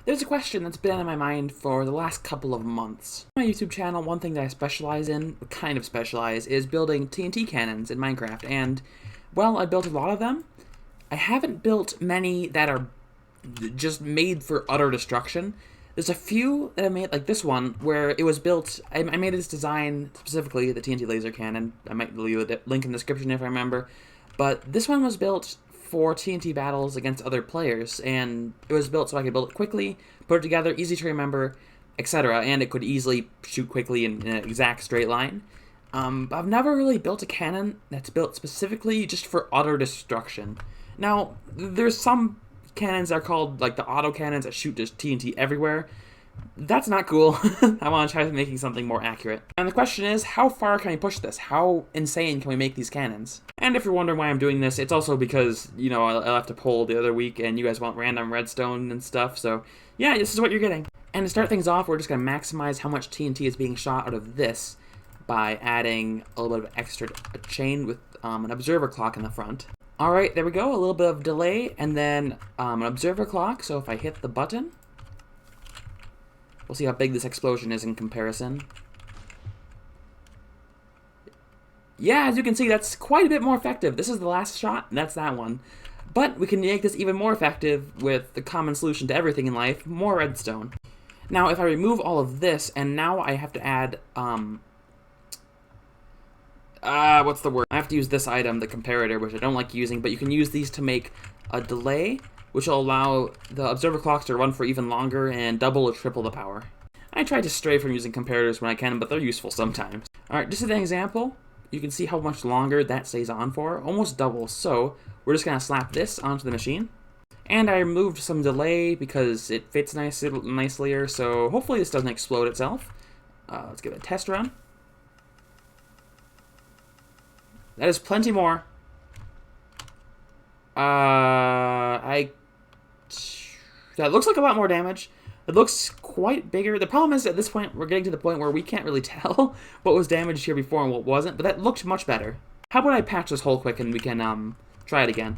There's a question that's been on my mind for the last couple of months. On my YouTube channel, one thing that I specialize in, kind of specialize, is building TNT cannons in Minecraft, and, well, I built a lot of them. I haven't built many that are just made for utter destruction. There's a few that I made, like this one, where it was built, I made this design, specifically the TNT laser cannon. I might leave a link in the description if I remember. But this one was built for TNT battles against other players, and it was built so I could build it quickly, put it together, easy to remember, etc., and it could easily shoot quickly in an exact straight line. But I've never really built a cannon that's built specifically just for utter destruction. Now, there's some cannons that are called, like, the auto cannons that shoot just TNT everywhere. That's not cool. I want to try making something more accurate. And the question is, how far can we push this? How insane can we make these cannons? And if you're wondering why I'm doing this, it's also because, you know, I left a poll the other week and you guys want random redstone and stuff, so yeah, this is what you're getting. And to start things off, we're just going to maximize how much TNT is being shot out of this by adding a little bit of extra chain with an observer clock in the front. Alright, there we go, a little bit of delay, and then an observer clock, so if I hit the button, we'll see how big this explosion is in comparison. Yeah, as you can see, that's quite a bit more effective. This is the last shot, and that's that one. But we can make this even more effective with the common solution to everything in life, more redstone. Now, if I remove all of this, and now I have to add, what's the word? I have to use this item, the comparator, which I don't like using, but you can use these to make a delay, which will allow the observer clocks to run for even longer and double or triple the power. I try to stray from using comparators when I can, but they're useful sometimes. Alright, just as an example, you can see how much longer that stays on for, almost double. So we're just going to slap this onto the machine. And I removed some delay because it fits nicely, so hopefully this doesn't explode itself. Let's give it a test run. That is plenty more. That looks like a lot more damage. It looks quite bigger. The problem is, at this point, we're getting to the point where we can't really tell what was damaged here before and what wasn't, but that looked much better. How about I patch this hole quick and we can, try it again.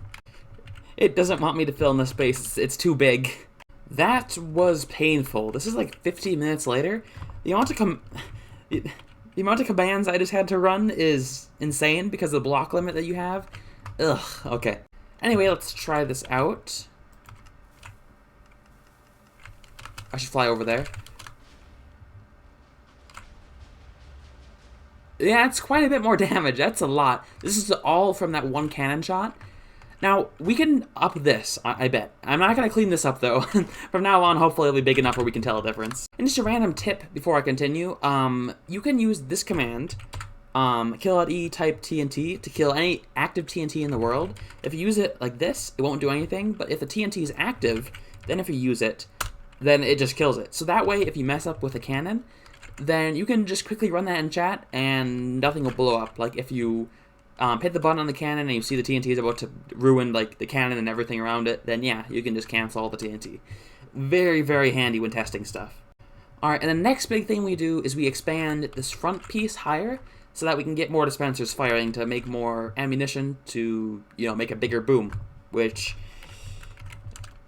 It doesn't want me to fill in the space. It's too big. That was painful. This is like 15 minutes later. The amount of commands I just had to run is insane because of the block limit that you have. Ugh, okay. Anyway, let's try this out. I should fly over there. Yeah, it's quite a bit more damage. That's a lot. This is all from that one cannon shot. Now, we can up this, I bet. I'm not going to clean this up, though. From now on, hopefully it'll be big enough where we can tell a difference. And just a random tip before I continue, you can use this command, kill.e type TNT, to kill any active TNT in the world. If you use it like this, it won't do anything, but if the TNT is active, then if you use it, then it just kills it. So that way, if you mess up with a cannon, then you can just quickly run that in chat, and nothing will blow up. Like, if you hit the button on the cannon and you see the TNT is about to ruin, like, the cannon and everything around it, then yeah, you can just cancel all the TNT. Very, very handy when testing stuff. Alright, and the next big thing we do is we expand this front piece higher so that we can get more dispensers firing to make more ammunition to, you know, make a bigger boom, which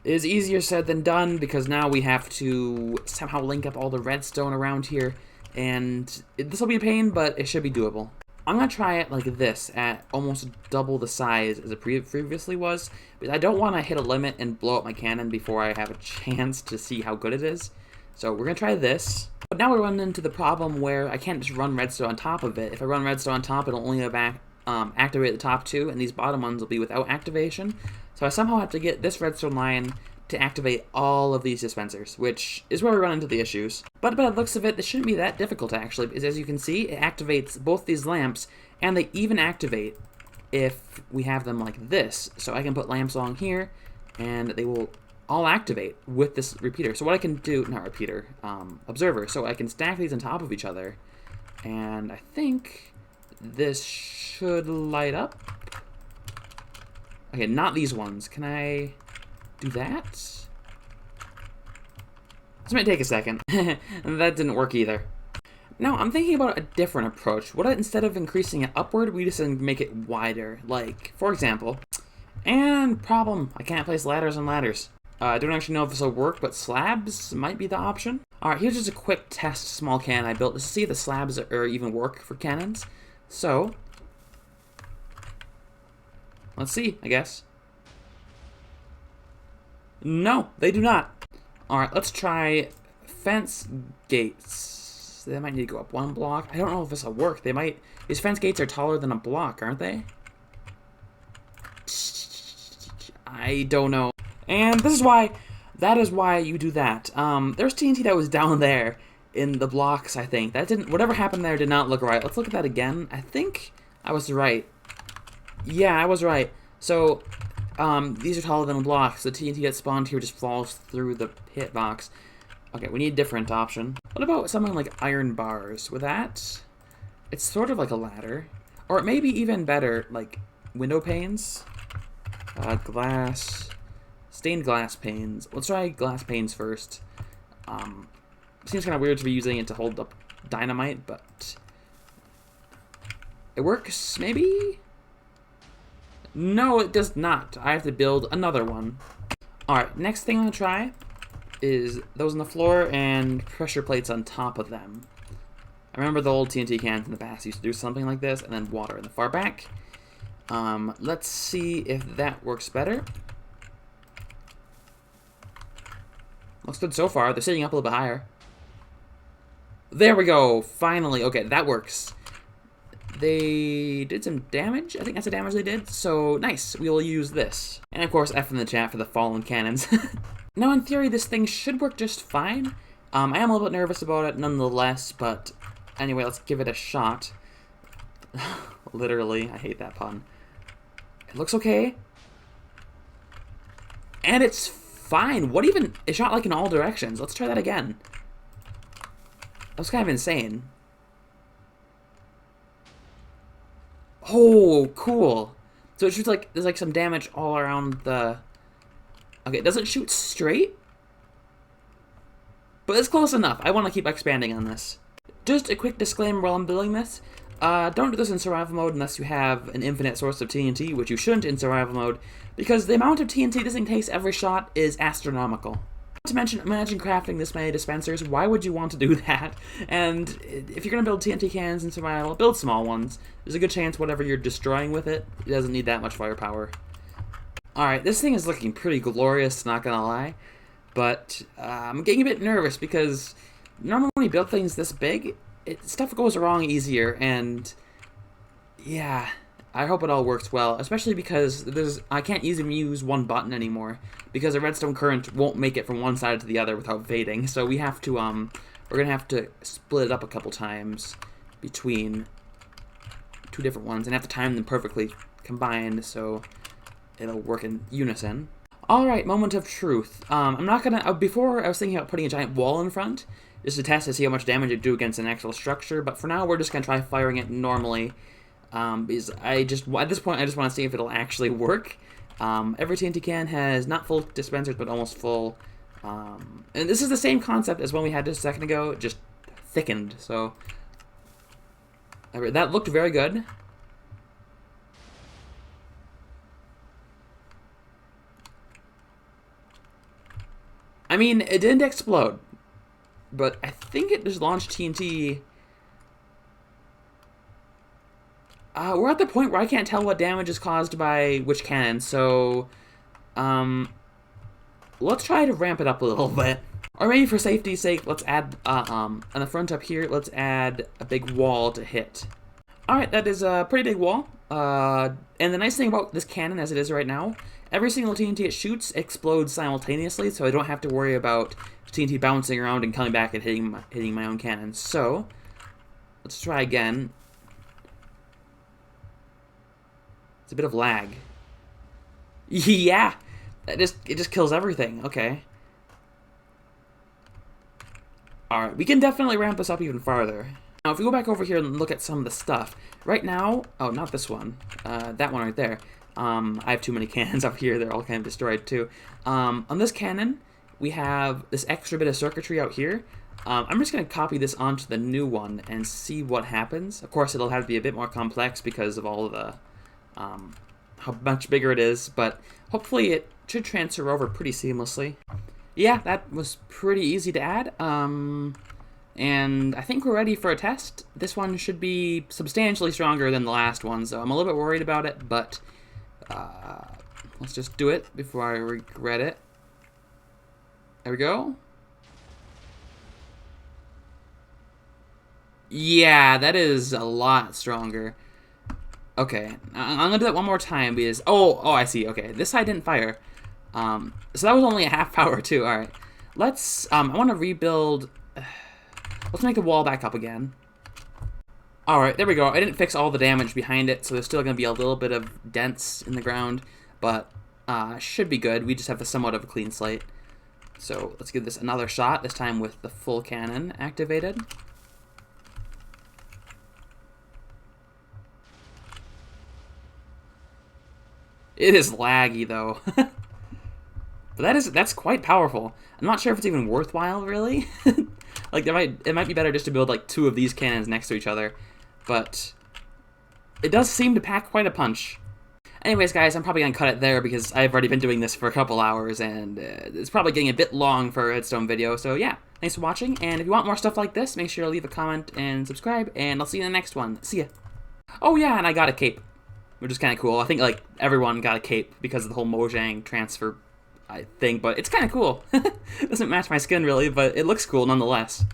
is easier said than done because now we have to somehow link up all the redstone around here, and this will be a pain, but it should be doable. I'm going to try it like this at almost double the size as it previously was, but I don't want to hit a limit and blow up my cannon before I have a chance to see how good it is. So we're going to try this. But now we're running into the problem where I can't just run redstone on top of it. If I run redstone on top, it'll only activate the top two, and these bottom ones will be without activation. So I somehow have to get this redstone line to activate all of these dispensers, which is where we run into the issues. But by the looks of it, this shouldn't be that difficult actually, because as you can see, it activates both these lamps, and they even activate if we have them like this. So I can put lamps along here, and they will all activate with this repeater. So what I can do, not repeater, observer, so I can stack these on top of each other, and I think this should light up. Okay, not these ones. Can I do that? This might take a second. That didn't work either. Now, I'm thinking about a different approach. What if instead of increasing it upward, we just make it wider? Like, for example, and problem, I can't place ladders on ladders. I don't actually know if this will work, but slabs might be the option. Alright, here's just a quick test small cannon I built to see if the slabs are even work for cannons. So, let's see, I guess. No, they do not. Alright, let's try fence gates. They might need to go up one block. I don't know if this will work. They might. These fence gates are taller than a block, aren't they? I don't know. And this is why, that is why you do that. There's TNT that was down there in the blocks, I think. That didn't, whatever happened there did not look right. Let's look at that again. I think I was right. Yeah, I was right. So, these are taller than blocks. The TNT that spawned here just falls through the pit box. Okay, we need a different option. What about something like iron bars? With that, it's sort of like a ladder. Or maybe even better, like window panes. Glass. Stained glass panes. Let's try glass panes first. Seems kind of weird to be using it to hold up dynamite, but it works, maybe? No, it does not. I have to build another one. Alright, next thing I'm going to try is those on the floor and pressure plates on top of them. I remember the old TNT cannons in the past used to do something like this, and then water in the far back. Let's see if that works better. Looks good so far. They're sitting up a little bit higher. There we go. Finally. Okay, that works. They did some damage. I think that's the damage they did. So, nice. We will use this. And, of course, F in the chat for the fallen cannons. Now, in theory, this thing should work just fine. I am a little bit nervous about it, nonetheless. But, anyway, let's give it a shot. Literally. I hate that pun. It looks okay. And it's fine. What even? It shot like in all directions. Let's try that again. That was kind of insane. Oh, cool. So it shoots like, there's like some damage all around the... Okay, it doesn't shoot straight. But it's close enough. I want to keep expanding on this. Just a quick disclaimer while I'm building this. Don't do this in survival mode unless you have an infinite source of TNT, which you shouldn't in survival mode, because the amount of TNT this thing takes every shot is astronomical. Not to mention, imagine crafting this many dispensers. Why would you want to do that? And if you're going to build TNT cannons in survival, build small ones. There's a good chance whatever you're destroying with it, it doesn't need that much firepower. Alright, this thing is looking pretty glorious, not gonna lie. But I'm getting a bit nervous because normally when you build things this big, stuff goes wrong easier, and yeah, I hope it all works well, especially because I can't even use one button anymore because the redstone current won't make it from one side to the other without fading. So we have to we're gonna have to split it up a couple times between two different ones and have to time them perfectly combined so it'll work in unison. Alright, moment of truth. I'm not gonna, before I was thinking about putting a giant wall in front, just to test to see how much damage it do against an actual structure, but for now we're just gonna try firing it normally, because at this point I just want to see if it'll actually work. Every TNT can has not full dispensers, but almost full, and this is the same concept as when we had just a second ago, just thickened, so that looked very good. I mean, it didn't explode, but I think it just launched TNT. We're at the point where I can't tell what damage is caused by which cannon, so let's try to ramp it up a little bit. Or maybe for safety's sake, let's add, on the front up here, let's add a big wall to hit. Alright, that is a pretty big wall. And the nice thing about this cannon as it is right now, every single TNT it shoots explodes simultaneously, so I don't have to worry about TNT bouncing around and coming back and hitting my own cannon. So, let's try again. It's a bit of lag. Yeah! It just kills everything. Okay. Alright, we can definitely ramp this up even farther. Now, if we go back over here and look at some of the stuff, right now, oh, not this one, that one right there. I have too many cannons up here, they're all kind of destroyed too. On this cannon, we have this extra bit of circuitry out here. I'm just going to copy this onto the new one and see what happens. Of course, it'll have to be a bit more complex because of all of the, how much bigger it is, but hopefully it should transfer over pretty seamlessly. Yeah, that was pretty easy to add. And I think we're ready for a test. This one should be substantially stronger than the last one, so I'm a little bit worried about it, but let's just do it before I regret it. There we go. Yeah, that is a lot stronger. Okay, I'm gonna do that one more time because oh, I see. Okay, this side didn't fire. So that was only a half power too. All right, let's. I want to rebuild. Let's make the wall back up again. All right, there we go. I didn't fix all the damage behind it, so there's still gonna be a little bit of dents in the ground, but should be good. We just have somewhat of a clean slate. So let's give this another shot. This time with the full cannon activated. It is laggy though. But that's quite powerful. I'm not sure if it's even worthwhile, really. Like it might be better just to build like 2 of these cannons next to each other, but it does seem to pack quite a punch. Anyways, guys, I'm probably gonna cut it there because I've already been doing this for a couple hours, and it's probably getting a bit long for a Redstone video. So yeah, thanks for watching, and if you want more stuff like this, make sure to leave a comment and subscribe, and I'll see you in the next one. See ya. Oh yeah, and I got a cape, which is kind of cool. I think like everyone got a cape because of the whole Mojang transfer thing, but it's kind of cool. Doesn't match my skin really, but it looks cool nonetheless.